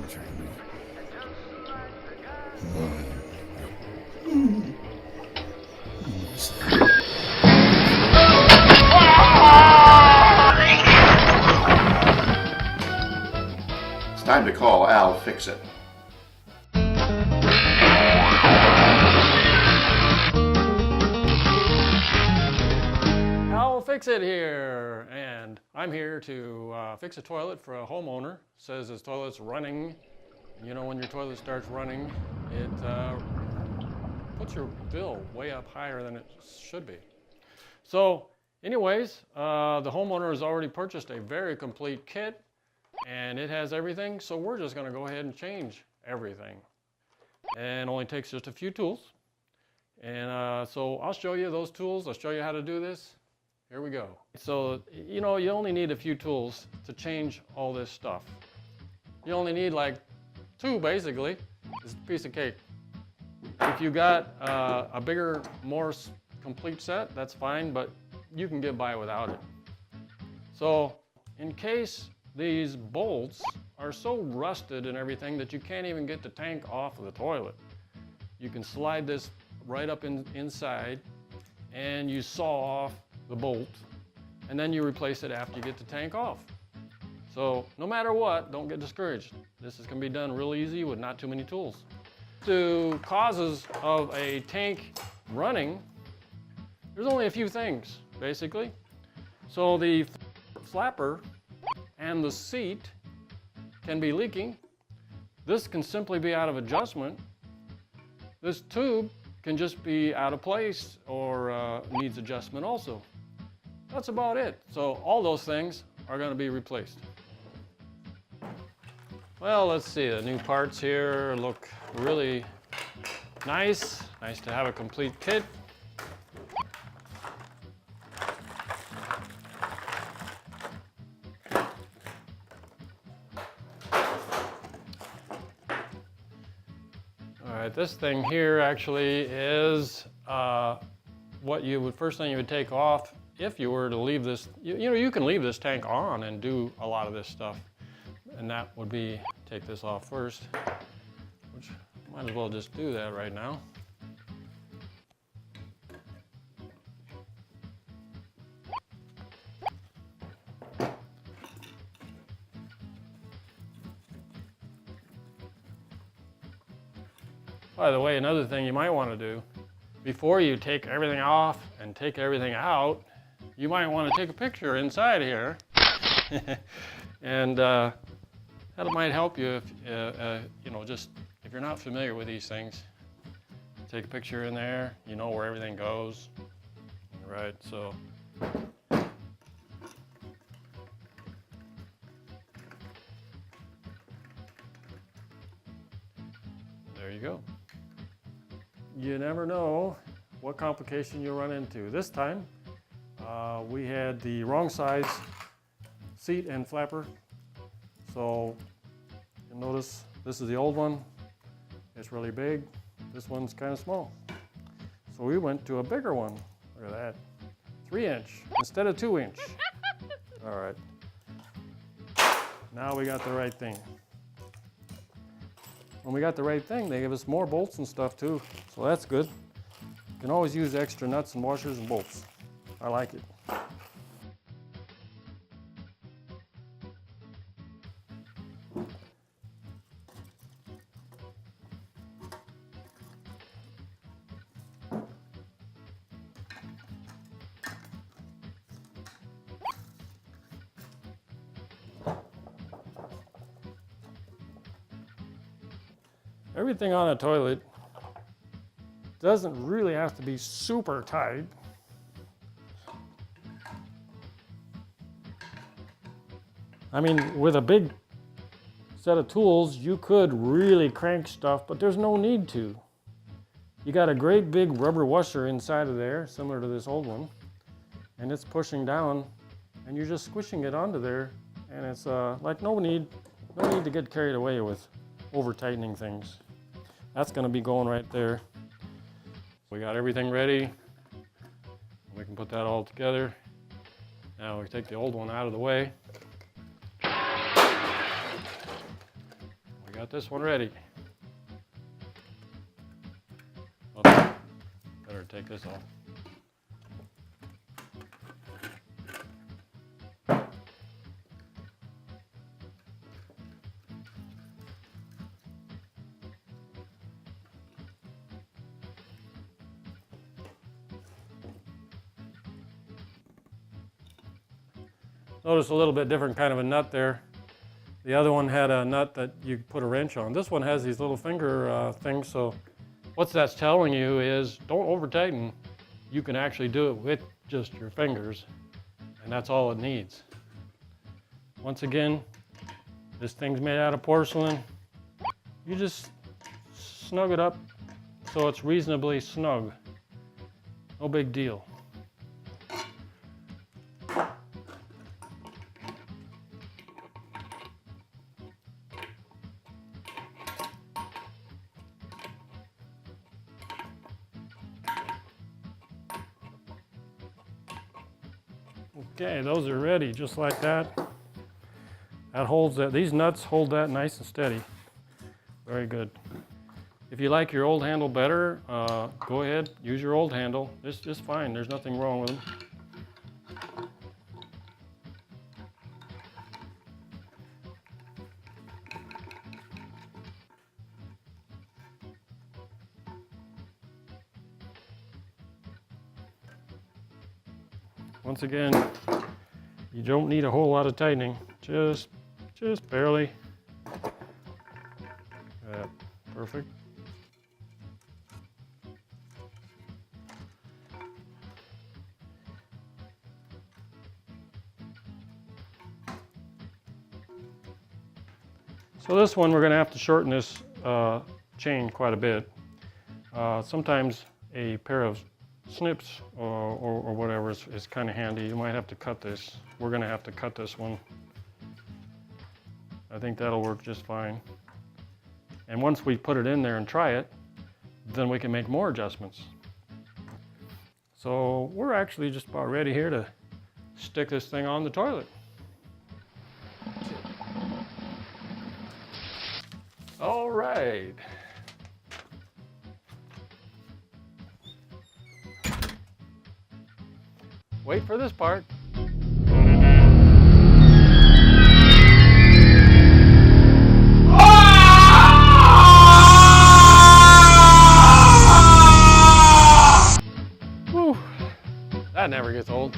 It's time to call Al Fix-It. Al Fix-It here, and I'm here to fix a toilet for a homeowner. Says his toilet's running. You know, when your toilet starts running, it puts your bill way up higher than it should be. So anyways, the homeowner has already purchased a very complete kit, and it has everything, so we're just going to go ahead and change everything. And it only takes just a few tools. And so I'll show you those tools. I'll show you how to do this. Here we go. So, you know, you only need a few tools to change all this stuff. You only need like 2 basically. It's a piece of cake. If you got a bigger, more complete set, that's fine, but you can get by without it. So in case these bolts are so rusted and everything that you can't even get the tank off of the toilet, you can slide this right up inside and you saw off the bolt, and then you replace it after you get the tank off. So no matter what, don't get discouraged. This can be done real easy with not too many tools. To causes of a tank running, there's only a few things basically. So the flapper and the seat can be leaking. This can simply be out of adjustment. This tube can just be out of place or needs adjustment also. That's about it. So all those things are going to be replaced. Well, let's see, the new parts here look really nice. Nice to have a complete kit. All right, this thing here actually is what you would, first thing you would take off if you were to leave this. You know, you can leave this tank on and do a lot of this stuff. And that would be, take this off first, which might as well just do that right now. By the way, another thing you might want to do, before you take everything off and take everything out, you might want to take a picture inside here. And that might help you if, you know, just if you're not familiar with these things. Take a picture in there, you know where everything goes. All right, so. There you go. You never know what complication you'll run into. This time, we had the wrong size seat and flapper. So you'll notice this is the old one. It's really big. This one's kind of small. So we went to a bigger one. Look at that. 3-inch instead of 2-inch. All right. Now we got the right thing. When we got the right thing, they give us more bolts and stuff too. So that's good. You can always use extra nuts and washers and bolts. I like it. Everything on a toilet doesn't really have to be super tight. I mean, with a big set of tools, you could really crank stuff, but there's no need to. You got a great big rubber washer inside of there, similar to this old one, and it's pushing down, and you're just squishing it onto there, and it's like no need to get carried away with over tightening things. That's going to be going right there. We got everything ready. We can put that all together. Now we take the old one out of the way. We got this one ready. Okay, better take this off. Notice a little bit different kind of a nut there. The other one had a nut that you put a wrench on. This one has these little finger things, so what that's telling you is don't over tighten. You can actually do it with just your fingers, and that's all it needs. Once again, this thing's made out of porcelain. You just snug it up so it's reasonably snug. No big deal. Okay, those are ready just like that. That holds that. These nuts hold that nice and steady. Very good. If you like your old handle better, go ahead, use your old handle. It's just fine. There's nothing wrong with them. Once again, you don't need a whole lot of tightening, just barely. Perfect. So this one, we're going to have to shorten this chain quite a bit. Sometimes a pair of snips or whatever is kind of handy. You might have to cut this. We're going to have to cut this one. I think that'll work just fine. And once we put it in there and try it, then we can make more adjustments. So we're actually just about ready here to stick this thing on the toilet. All right. Wait for this part. Whew, that never gets old.